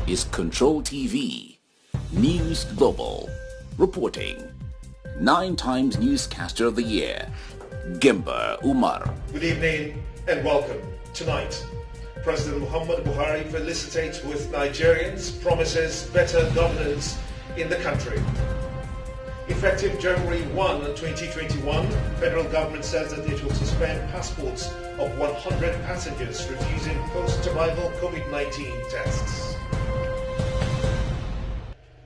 is Control TV, News Global, reporting 9 times Newscaster of the Year, Gimba Umar. Good evening and welcome. Tonight, President Muhammad Buhari felicitates with Nigerians, promises better governance in the country. Effective January 1, 2021, federal government says that it will suspend passports of 100 passengers refusing post-arrival COVID-19 tests.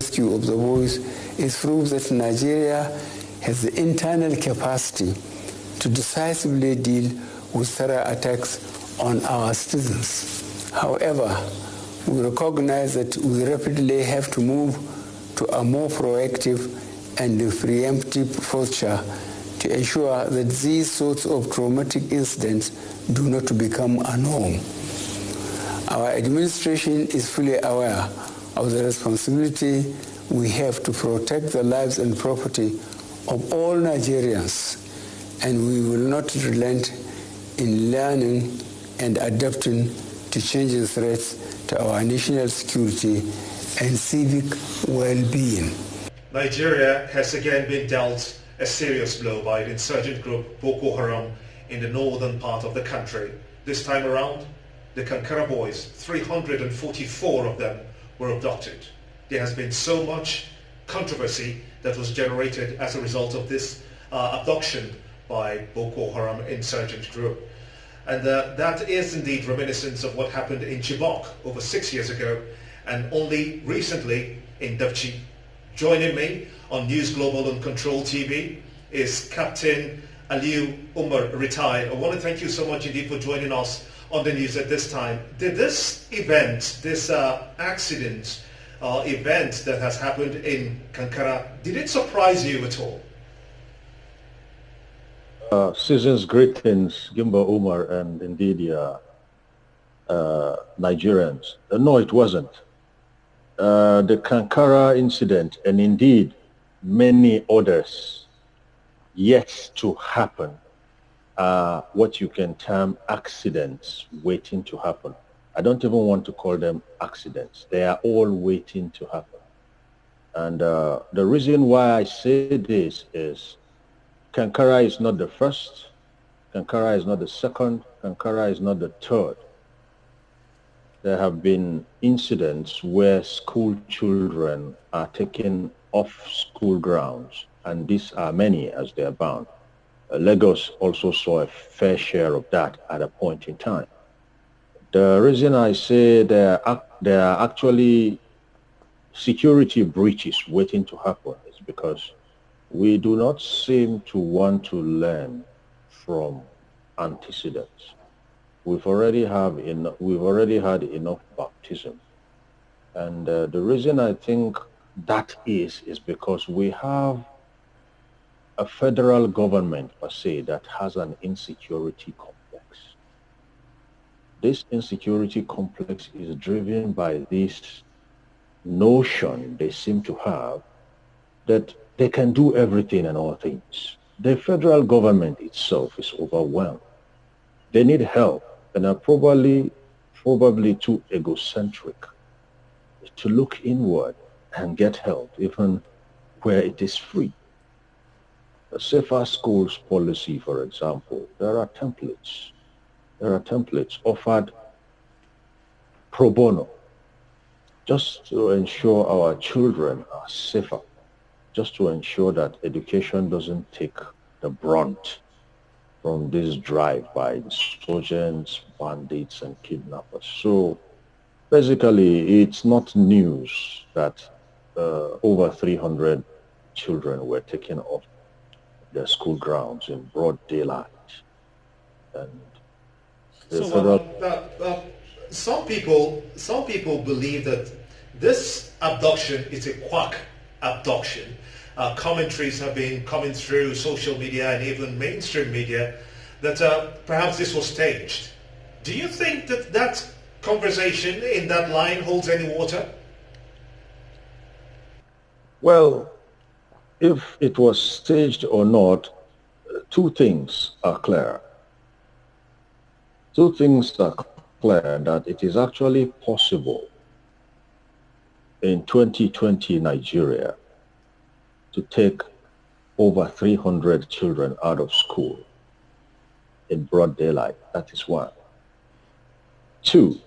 Rescue of the voice is proof that Nigeria has the internal capacity to decisively deal with terror attacks on our citizens. However, we recognize that we rapidly have to move to a more proactive and preemptive posture to ensure that these sorts of traumatic incidents do not become a norm. Our administration is fully aware of the responsibility we have to protect the lives and property of all Nigerians, and we will not relent in learning and adapting to changing threats to our national security and civic well-being. Nigeria has again been dealt a serious blow by the insurgent group Boko Haram in the northern part of the country. This time around, the Kankara boys, 344 of them, were abducted. There has been so much controversy that was generated as a result of this abduction by Boko Haram insurgent group. And that is indeed reminiscent of what happened in Chibok over 6 years ago, and only recently in Dapchi. Joining me on News Global and Control TV is Captain Aliu Umar, retired. I want to thank you so much indeed for joining us on the news at this time. Did this event, this accident event that has happened in Kankara, did it surprise you at all? Season's greetings, Gimba Umar, and indeed Nigerians. No, it wasn't. The Kankara incident, and indeed many others yet to happen, are what you can term accidents waiting to happen. I don't even want to call them accidents. They are all waiting to happen. And the reason why I say this is Kankara is not the first, Kankara is not the second, Kankara is not the third. There have been incidents where school children are taken off school grounds, and these are many as they are bound. Lagos also saw a fair share of that at a point in time. The reason I say there are actually security breaches waiting to happen is because we do not seem to want to learn from antecedents. We've already had enough baptism, and the reason I think that is because we have a federal government per se that has an insecurity complex. This insecurity complex is driven by this notion they seem to have that they can do everything and all things. The federal government itself is overwhelmed. They need help, and are probably too egocentric to look inward and get help, even where it is free. A safer schools policy, for example, there are templates. There are templates offered pro bono, just to ensure our children are safer, just to ensure that education doesn't take the brunt from this drive by insurgents, bandits, and kidnappers. So basically, it's not news that over 300 children were taken off their school grounds in broad daylight. And some people believe that this abduction is a quack abduction. Commentaries have been coming through social media and even mainstream media that perhaps this was staged. Do you think that that conversation in that line holds any water? Well, if it was staged or not, two things are clear. Two things are clear: that it is actually possible in 2020 Nigeria to take over 300 children out of school in broad daylight. That is one. Two,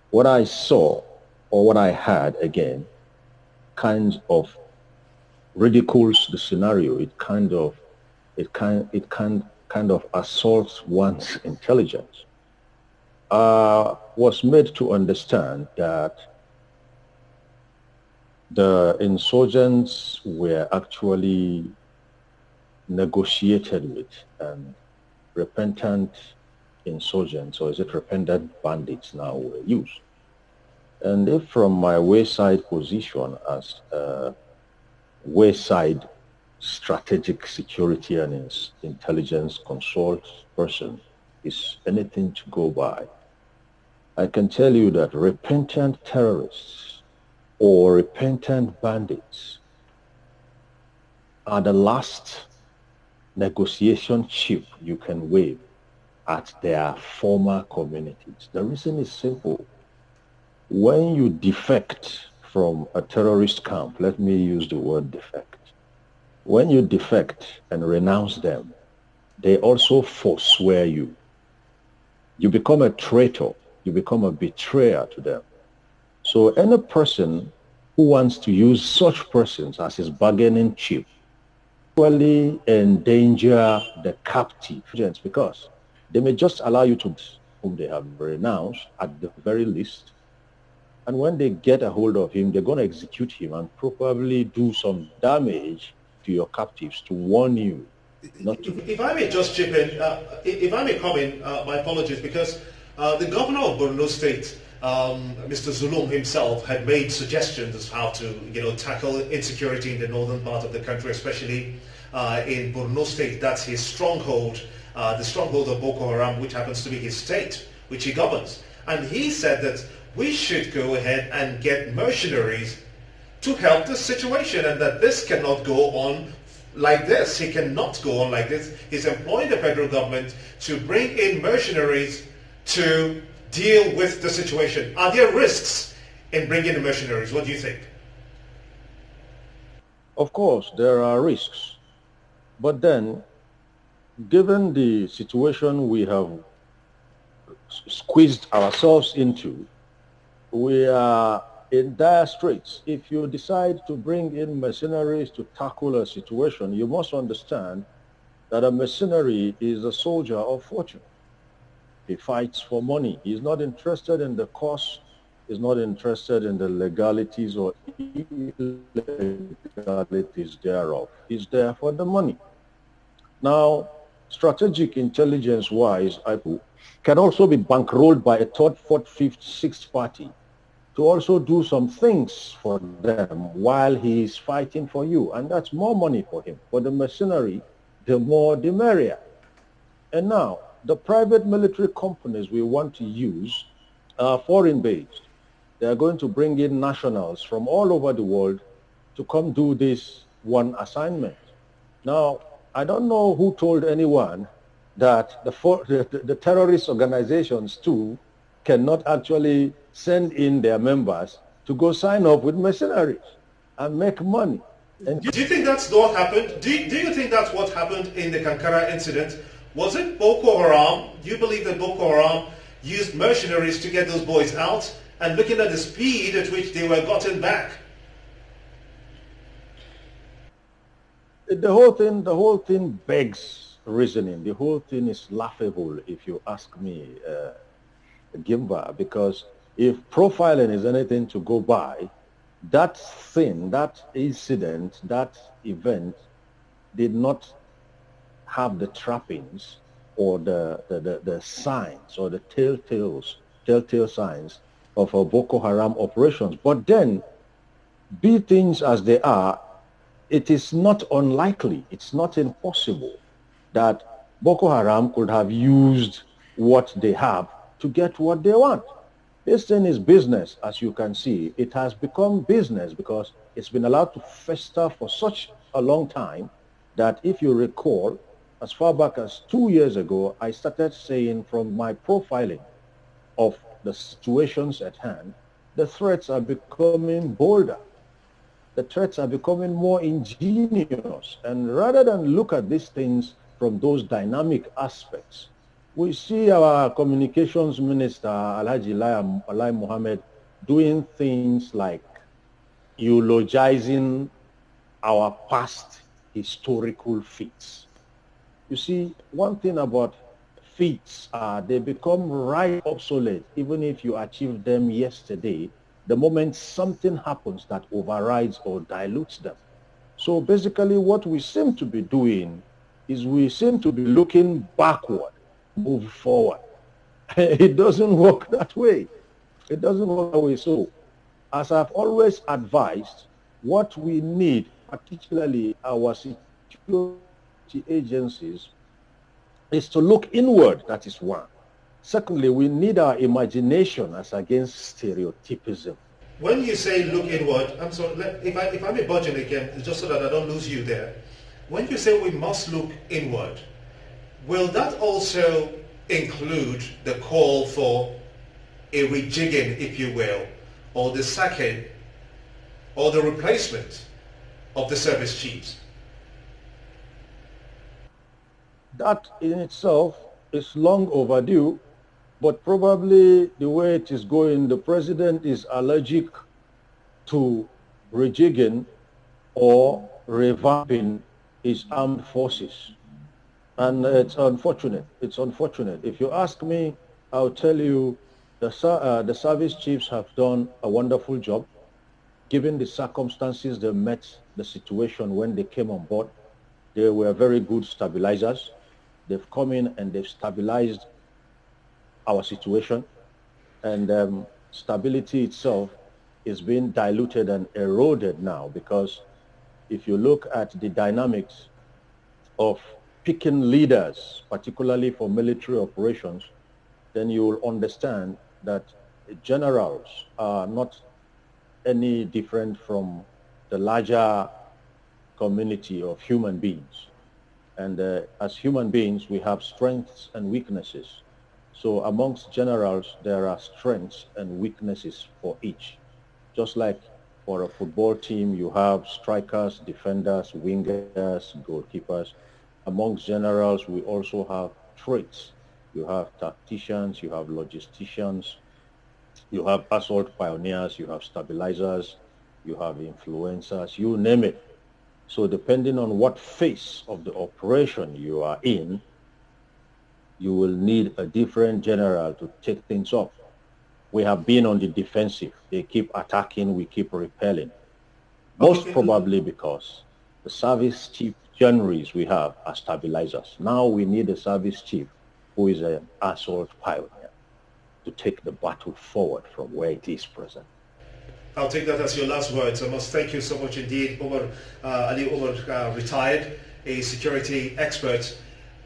what I saw or what I heard again kind of ridicules the scenario. It kind of assaults one's intelligence. Was made to understand that the insurgents were actually negotiated with, and repentant insurgents, or is it repentant bandits now, were used. And if from my wayside position as a wayside strategic security and intelligence consult person is anything to go by, I can tell you that repentant terrorists or repentant bandits are the last negotiation chip you can wave at their former communities. The reason is simple. When you defect from a terrorist camp, let me use the word defect. When you defect and renounce them, they also forswear you. You become a traitor. You become a betrayer to them. So any person who wants to use such persons as his bargaining chip actually endanger the captive, because they may just allow you to whom they have renounced at the very least. And when they get a hold of him, they're going to execute him and probably do some damage to your captives to warn you not to. If I may just chip in, if I may come in, my apologies, because the governor of Borno State, Mr. Zulum himself, had made suggestions as how to, tackle insecurity in the northern part of the country, especially in Borno State. That's his stronghold, the stronghold of Boko Haram, which happens to be his state, which he governs. And he said that we should go ahead and get mercenaries to help this situation, and that this cannot go on like this. He cannot go on like this. He's employing the federal government to bring in mercenaries to deal with the situation. Are there risks in bringing in mercenaries? What do you think? Of course, there are risks. But then, given the situation we have squeezed ourselves into, we are in dire straits. If you decide to bring in mercenaries to tackle a situation, you must understand that a mercenary is a soldier of fortune. He fights for money. He's not interested in the cause. He's not interested in the legalities or illegalities thereof. He's there for the money. Now, strategic intelligence-wise, can also be bankrolled by a third, fourth, fifth, sixth party to also do some things for them while he is fighting for you. And that's more money for him. For the mercenary, the more the merrier. And now, the private military companies we want to use are foreign-based. They are going to bring in nationals from all over the world to come do this one assignment. Now, I don't know who told anyone that the terrorist organizations too cannot actually send in their members to go sign up with mercenaries and make money. And do you think that's what happened? Do you think that's what happened in the Kankara incident? Was it Boko Haram? Do you believe that Boko Haram used mercenaries to get those boys out? And looking at the speed at which they were gotten back, the whole thing begs reasoning. The whole thing is laughable, if you ask me, Gimba, because if profiling is anything to go by, that thing, that incident, that event did not have the trappings or the signs or the telltale signs of a Boko Haram operations. But then, be things as they are, it is not unlikely, it's not impossible that Boko Haram could have used what they have to get what they want. This thing is business, as you can see. It has become business because it's been allowed to fester for such a long time that, if you recall, as far back as 2 years ago, I started saying from my profiling of the situations at hand the threats are becoming bolder. The threats are becoming more ingenious. And rather than look at these things from those dynamic aspects, we see our communications minister, Alhaji Lai Mohammed, doing things like eulogizing our past historical feats. You see, one thing about feats are they become right obsolete even if you achieved them yesterday, the moment something happens that overrides or dilutes them. So basically what we seem to be doing is we seem to be looking backward, move forward. It doesn't work that way. It doesn't work that way. So as I've always advised, what we need, particularly our security agencies, is to look inward. That is one. Secondly, we need our imagination as against stereotypism. When you say look inward, I'm sorry, if I may budge in again, just so that I don't lose you there. When you say we must look inward, will that also include the call for a rejigging, if you will, or the sacking, or the replacement of the service chiefs? That in itself is long overdue, but probably the way it is going, the president is allergic to rejigging or revamping his armed forces. And it's unfortunate. It's unfortunate. If you ask me, I'll tell you the service chiefs have done a wonderful job. Given the circumstances they met the situation when they came on board, they were very good stabilizers. They've come in and they've stabilized our situation, and stability itself is being diluted and eroded now, because if you look at the dynamics of picking leaders, particularly for military operations, then you will understand that generals are not any different from the larger community of human beings. And as human beings, we have strengths and weaknesses. So amongst generals, there are strengths and weaknesses for each. Just like for a football team, you have strikers, defenders, wingers, goalkeepers. Amongst generals, we also have traits. You have tacticians, you have logisticians, you have assault pioneers, you have stabilizers, you have influencers, you name it. So depending on what phase of the operation you are in, you will need a different general to take things off. We have been on the defensive. They keep attacking, we keep repelling. Most probably because the service chief generals we have are stabilizers. Now we need a service chief who is an assault pioneer to take the battle forward from where it is present. I'll take that as your last words. I must thank you so much indeed, Umar. Ali Umar, retired, a security expert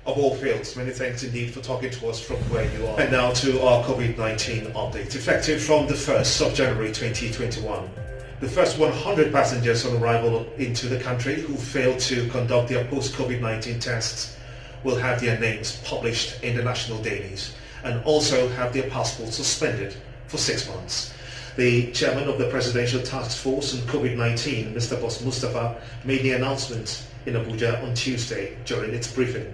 of all fields. Many thanks indeed for talking to us from where you are. And now to our COVID-19 update. Effective from the 1st of January 2021, the first 100 passengers on arrival into the country who failed to conduct their post-COVID-19 tests will have their names published in the national dailies and also have their passports suspended for 6 months. The chairman of the Presidential Task Force on COVID-19, Mr. Boss Mustafa, made the announcement in Abuja on Tuesday during its briefing.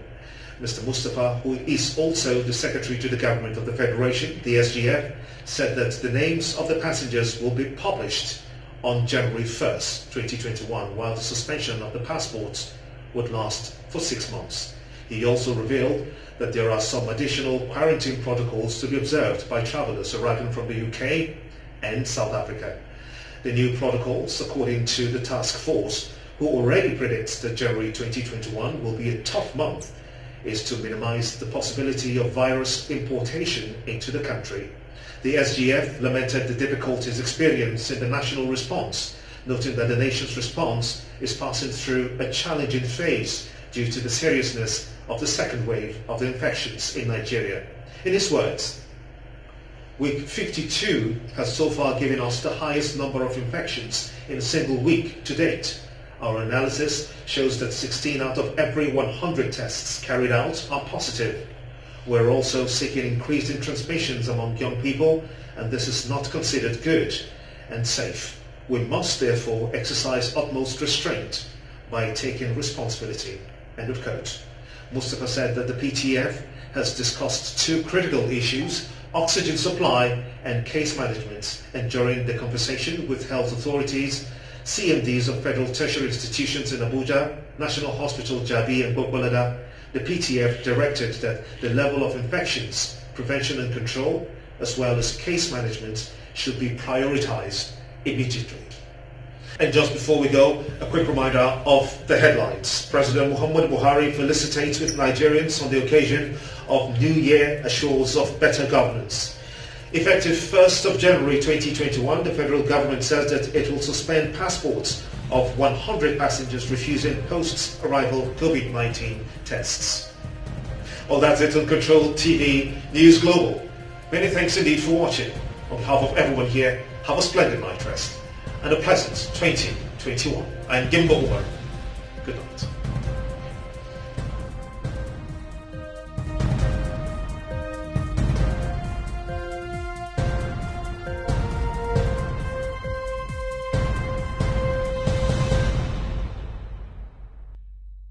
Mr. Mustafa, who is also the Secretary to the Government of the Federation, the SGF, said that the names of the passengers will be published on January 1st, 2021, while the suspension of the passports would last for 6 months. He also revealed that there are some additional quarantine protocols to be observed by travellers arriving from the UK and South Africa. The new protocols, according to the task force, who already predicts that January 2021 will be a tough month, is to minimize the possibility of virus importation into the country. The SGF lamented the difficulties experienced in the national response, noting that the nation's response is passing through a challenging phase due to the seriousness of the second wave of the infections in Nigeria. In his words, Week 52 has so far given us the highest number of infections in a single week to date. Our analysis shows that 16 out of every 100 tests carried out are positive. We're also seeing increase in transmissions among young people and this is not considered good and safe. We must therefore exercise utmost restraint by taking responsibility. End of quote. Mustafa said that the PTF has discussed two critical issues, oxygen supply and case management, and during the conversation with health authorities, CMDs of federal tertiary institutions in Abuja, National Hospital Jabi and Bogbolada, the PTF directed that the level of infections, prevention and control, as well as case management should be prioritized immediately. And just before we go, a quick reminder of the headlines. President Muhammad Buhari felicitates with Nigerians on the occasion of New Year assures of better governance. Effective 1st of January 2021, the federal government says that it will suspend passports of 100 passengers refusing post-arrival COVID-19 tests. Well, that's it on Control TV News Global. Many thanks indeed for watching. On behalf of everyone here, have a splendid night rest and a pleasant 2021. I am Gimba Umar. Good night.